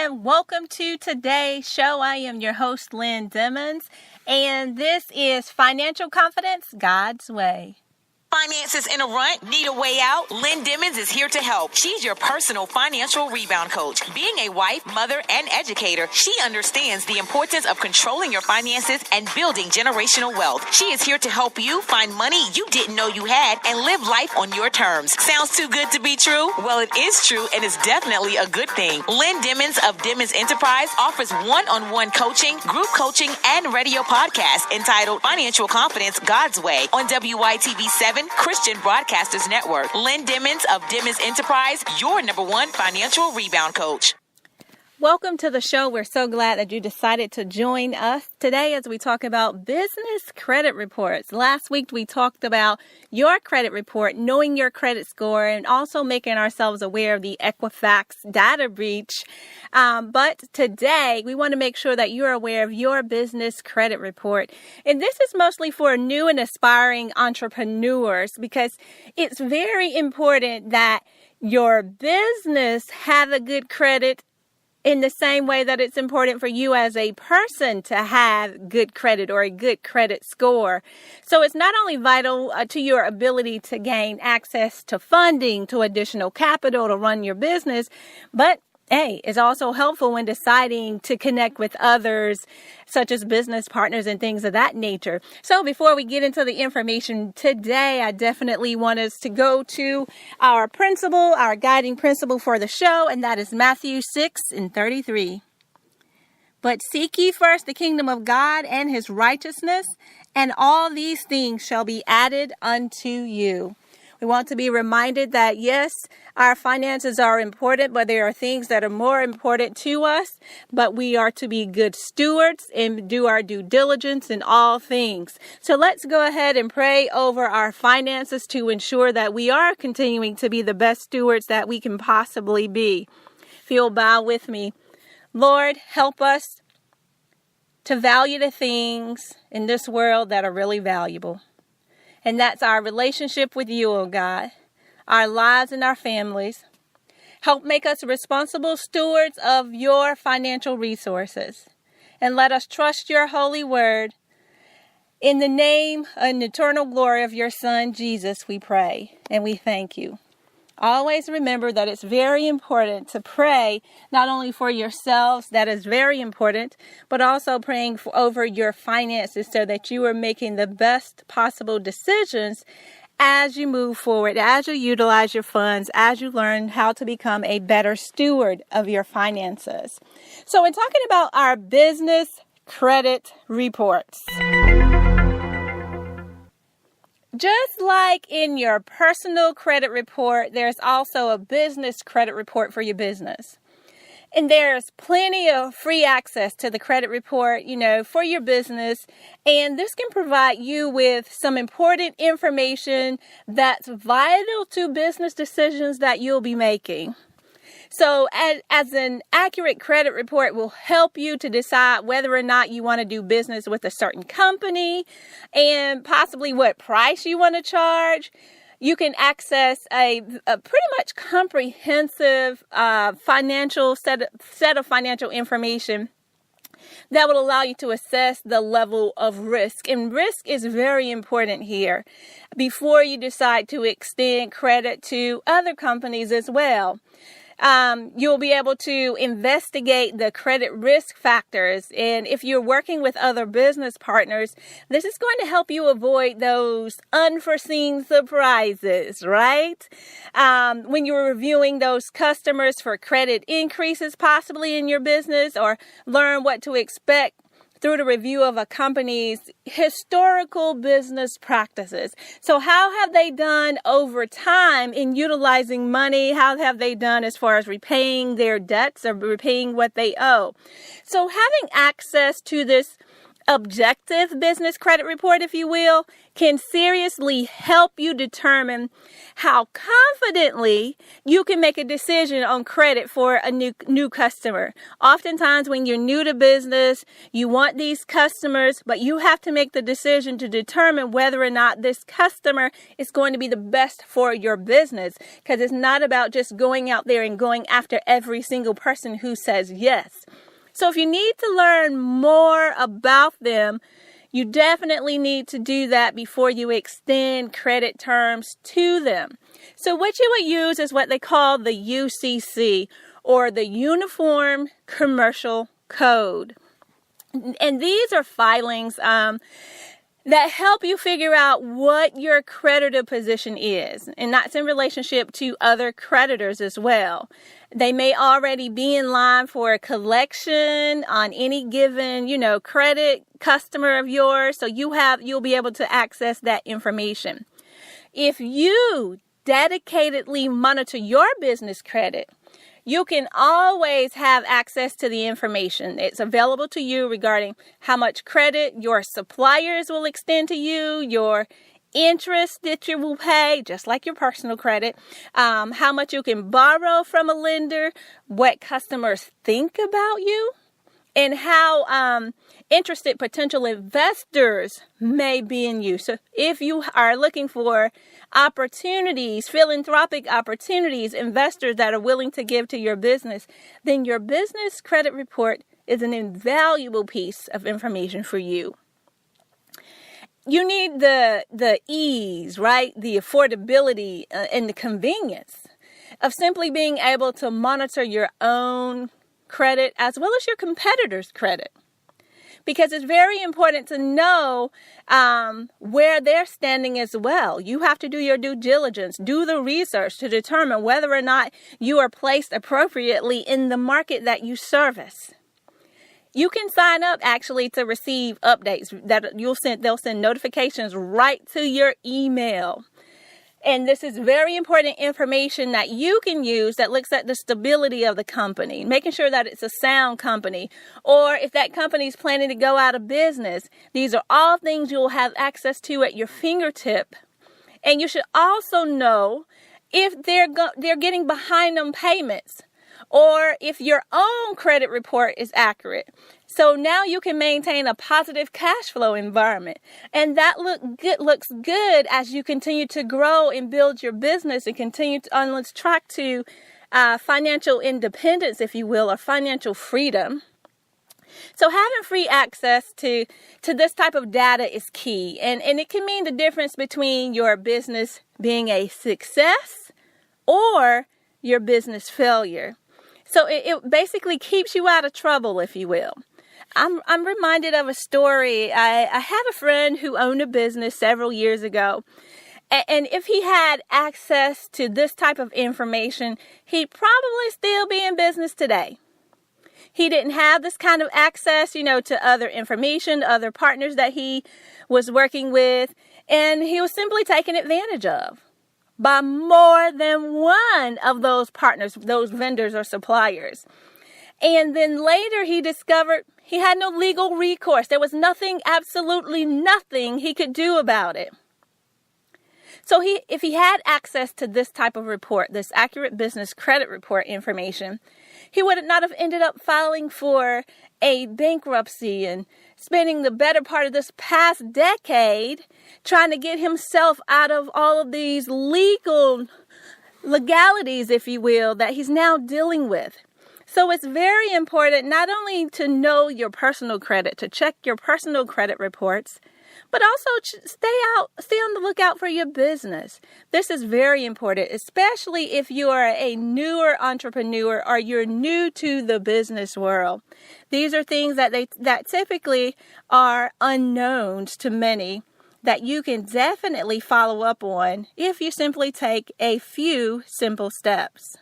and welcome to today's show. I am your host, Lynn Dimmons, and this is Financial Confidence God's Way. Finances in a rut? Need a way out? Lynn Dimmons is here to help. She's your personal financial rebound coach. Being a wife, mother, and educator, she understands the importance of controlling your finances and building generational wealth. She is here to help you find money you didn't know you had and live life on your terms. Sounds too good to be true? Well, it is true, and it's definitely a good thing. Lynn Dimmons of Dimmons Enterprise offers one-on-one coaching, group coaching, and radio podcasts entitled Financial Confidence God's Way on WYTV7 Christian Broadcasters Network. Lynn Dimmons of Dimmons Enterprise, your number one financial rebound coach. Welcome to the show. We're so glad that you decided to join us today as we talk about business credit reports. Last week, we talked about your credit report, knowing your credit score, and also making ourselves aware of the Equifax data breach. But today, we want to make sure that you're aware of your business credit report. And this is mostly for new and aspiring entrepreneurs because it's very important that your business have a good credit in the same way that it's important for you as a person to have good credit or a good credit score. So it's not only vital to your ability to gain access to funding, to additional capital to run your business, but it's also helpful when deciding to connect with others, such as business partners and things of that nature. So before we get into the information today, I definitely want us to go to our principle, our guiding principle for the show, and that is Matthew 6:33. But seek ye first the kingdom of God and his righteousness, and all these things shall be added unto you. We want to be reminded that, yes, our finances are important, but there are things that are more important to us. But we are to be good stewards and do our due diligence in all things. So let's go ahead and pray over our finances to ensure that we are continuing to be the best stewards that we can possibly be. If you'll bow with me. Lord, help us to value the things in this world that are really valuable. And that's our relationship with you, oh God, our lives and our families. Help make us responsible stewards of your financial resources. And let us trust your holy word. In the name and eternal glory of your Son, Jesus, we pray and we thank you. Always remember that it's very important to pray not only for yourselves, that is very important, but also praying over your finances so that you are making the best possible decisions as you move forward, as you utilize your funds, as you learn how to become a better steward of your finances. So in talking about our business credit reports, just like in your personal credit report, there's also a business credit report for your business. And there's plenty of free access to the credit report, for your business. And this can provide you with some important information that's vital to business decisions that you'll be making. So as an accurate credit report will help you to decide whether or not you want to do business with a certain company and possibly what price you want to charge. You can access a pretty much comprehensive financial set of financial information that will allow you to assess the level of risk. And risk is very important here before you decide to extend credit to other companies as well. You'll be able to investigate the credit risk factors. And if you're working with other business partners, this is going to help you avoid those unforeseen surprises, right? When you're reviewing those customers for credit increases possibly in your business, or learn what to expect through the review of a company's historical business practices. So how have they done over time in utilizing money? How have they done as far as repaying their debts or repaying what they owe? So having access to this objective business credit report, if you will, can seriously help you determine how confidently you can make a decision on credit for a new customer. Oftentimes when you're new to business, you want these customers, but you have to make the decision to determine whether or not this customer is going to be the best for your business, because it's not about just going out there and going after every single person who says yes. So if you need to learn more about them, you definitely need to do that before you extend credit terms to them. So what you would use is what they call the UCC, or the Uniform Commercial Code. And these are filings that help you figure out what your creditor position is. And that's in relationship to other creditors as well. They may already be in line for a collection on any given, credit customer of yours. So you'll be able to access that information. If you dedicatedly monitor your business credit, you can always have access to the information. It's available to you regarding how much credit your suppliers will extend to you, your interest that you will pay, just like your personal credit, how much you can borrow from a lender, what customers think about you, and how interested potential investors may be in you. So if you are looking for opportunities, philanthropic opportunities, investors that are willing to give to your business, then your business credit report is an invaluable piece of information for you. You need the ease, right? The affordability and the convenience of simply being able to monitor your own credit as well as your competitors' credit. Because it's very important to know where they're standing as well. You have to do your due diligence, do the research to determine whether or not you are placed appropriately in the market that you service. You can sign up actually to receive updates that they'll send notifications right to your email. And this is very important information that you can use that looks at the stability of the company, making sure that it's a sound company, or if that company is planning to go out of business. These are all things you'll have access to at your fingertip. And you should also know if they're getting behind on payments, or if your own credit report is accurate. So now you can maintain a positive cash flow environment. And that looks good as you continue to grow and build your business and continue on this track to financial independence, if you will, or financial freedom. So having free access to this type of data is key. And it can mean the difference between your business being a success or your business failure. So it basically keeps you out of trouble, if you will. I'm reminded of a story. I have a friend who owned a business several years ago. And if he had access to this type of information, he'd probably still be in business today. He didn't have this kind of access, to other information, other partners that he was working with. And he was simply taken advantage of by more than one of those partners, those vendors or suppliers. And then later he discovered he had no legal recourse. There was nothing, absolutely nothing he could do about it. So if he had access to this type of report, this accurate business credit report information, he would not have ended up filing for a bankruptcy and spending the better part of this past decade trying to get himself out of all of these legalities, if you will, that he's now dealing with. So it's very important not only to know your personal credit, to check your personal credit reports, but also stay on the lookout for your business. This is very important, especially if you are a newer entrepreneur or you're new to the business world. These are things that typically are unknowns to many that you can definitely follow up on if you simply take a few simple steps.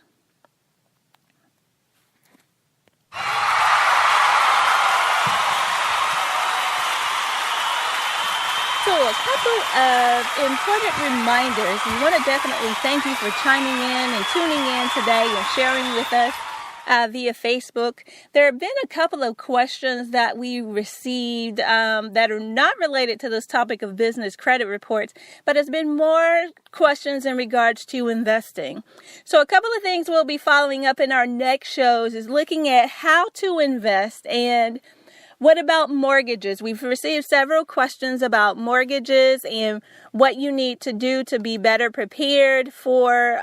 So a couple of important reminders. We want to definitely thank you for chiming in and tuning in today and sharing with us. via Facebook. There have been a couple of questions that we received that are not related to this topic of business credit reports, but it's been more questions in regards to investing. So a couple of things we'll be following up in our next shows is looking at how to invest and what about mortgages? We've received several questions about mortgages and what you need to do to be better prepared for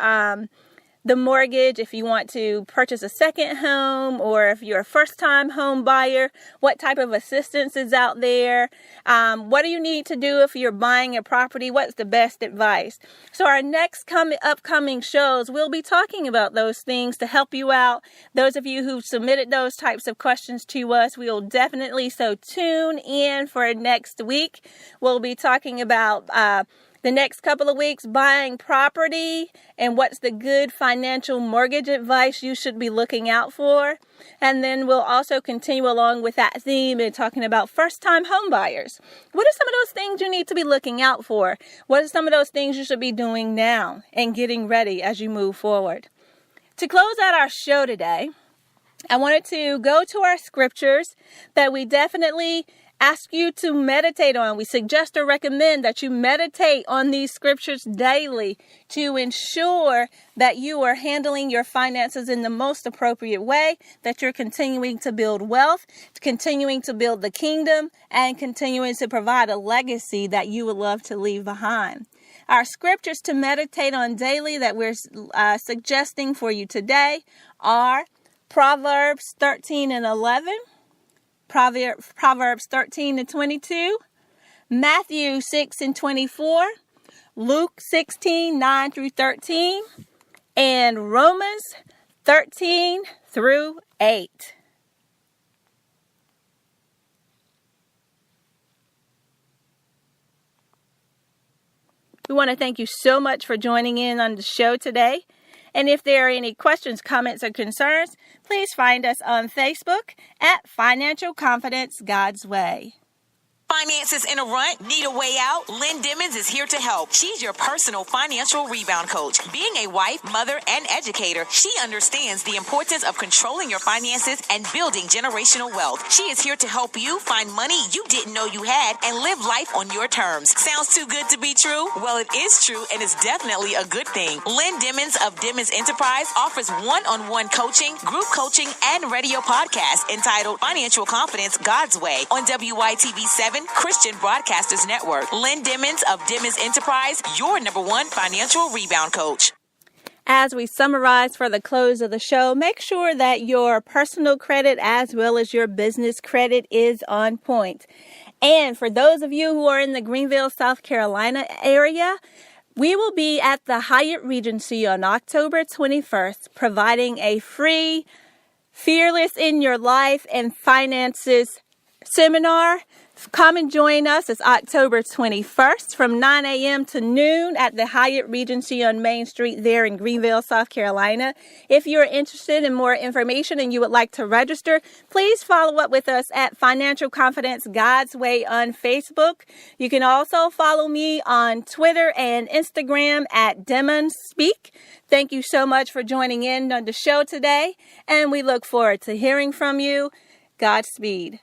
the mortgage, if you want to purchase a second home or if you're a first-time home buyer, what type of assistance is out there? What do you need to do if you're buying a property? What's the best advice? So our next upcoming shows, we'll be talking about those things to help you out. Those of you who've submitted those types of questions to us, we will definitely tune in for next week. We'll be talking about the next couple of weeks, buying property and what's the good financial mortgage advice you should be looking out for. And then we'll also continue along with that theme and talking about first-time home buyers. What are some of those things you need to be looking out for? What are some of those things you should be doing now and getting ready as you move forward? To close out our show today, I wanted to go to our scriptures that we definitely ask you to meditate on. We suggest or recommend that you meditate on these scriptures daily to ensure that you are handling your finances in the most appropriate way, that you're continuing to build wealth, continuing to build the kingdom, and continuing to provide a legacy that you would love to leave behind. Our scriptures to meditate on daily that we're suggesting for you today are Proverbs 13 and 11, Proverbs 13 and 22, Matthew 6 and 24, Luke 16, 9 through 13, and Romans 13 through 8. We want to thank you so much for joining in on the show today. And if there are any questions, comments, or concerns, please find us on Facebook at Financial Confidence God's Way. Finances in a rut? Need a way out? Lynn Dimmons is here to help. She's your personal financial rebound coach. Being a wife, mother, and educator, she understands the importance of controlling your finances and building generational wealth. She is here to help you find money you didn't know you had and live life on your terms. Sounds too good to be true? Well, it is true, and it's definitely a good thing. Lynn Dimmons of Dimmons Enterprise offers one-on-one coaching, group coaching, and radio podcasts entitled Financial Confidence God's Way on WYTV7 Christian Broadcasters Network. Lynn Dimmons of Dimmons Enterprise, your number one financial rebound coach. As we summarize for the close of the show, make sure that your personal credit as well as your business credit is on point. And for those of you who are in the Greenville, South Carolina area, we will be at the Hyatt Regency on October 21st, providing a free Fearless in Your Life and Finances seminar. Come and join us. It's October 21st from 9 a.m. to noon at the Hyatt Regency on Main Street there in Greenville, South Carolina. If you're interested in more information and you would like to register, please follow up with us at Financial Confidence God's Way on Facebook. You can also follow me on Twitter and Instagram at DemonsSpeak. Thank you so much for joining in on the show today, and we look forward to hearing from you. Godspeed.